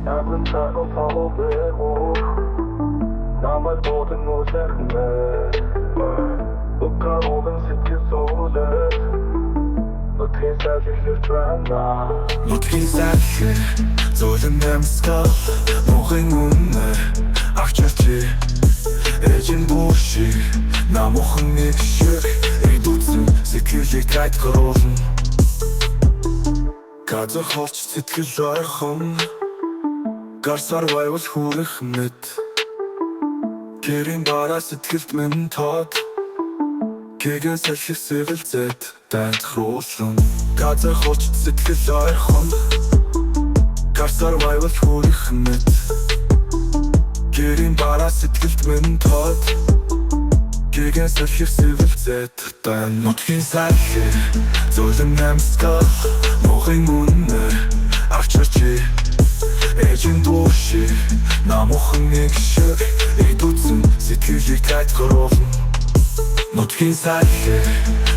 Ядан цаано таалбэго намайг бодон үзэхнэ Букаровын сэтгэл зовлоо Нутгийн сайжлж байна Нутгийн сайжлах зөөлөн амьсгал мухын үнэ агчирч Эжин буши намухан нэг шиг идүцэн сэтгэлийг тайлгруулна Газар холч сэтгэл ойрхон Гарсаар байвал хүрэх мэд Гэрийн дараа сэтгэлд минь тод Гэгээ салхих сэвэлзэд тайлгруулна Газар холч сэтгэл ойрхон Гарсаар байвал хүрэх мэд Гэрийн дараа сэтгэлд минь тод Гэгээ салхих сэвэлзэд тайлгруулна Нутгийн сайжлах зөөлөн амьсгал мухын үнэ агчирч Эжин буши намухан нэг шиг идүцэн сэтгэлийг тайлгруулна Нутгийн сайжлах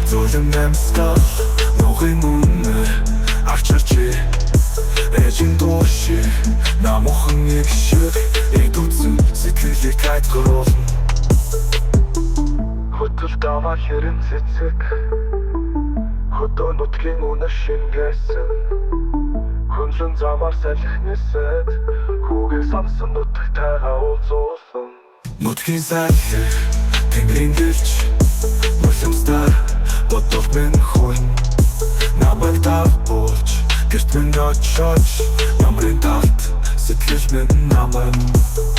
зөөлөн амьсгал мухын үнэ агчирч Эжин буши намухан нэг шиг идүцэн сэтгэлийг тайлгруулна Хөтөл даваа хэрэн цэцэг Хөдөө нутгийн үнэ шингээсэн Хүнлэн замаар салхих нэсэд Хүүгээ самсан нутагтайгаа уулзуулсан Нутгийн сайжлах тэнгэрийн гэлч Мөлөмстар бодол минь хүн Намайг давбуулж гэрт минь очиж Намрын талд сэтгэл минь намайг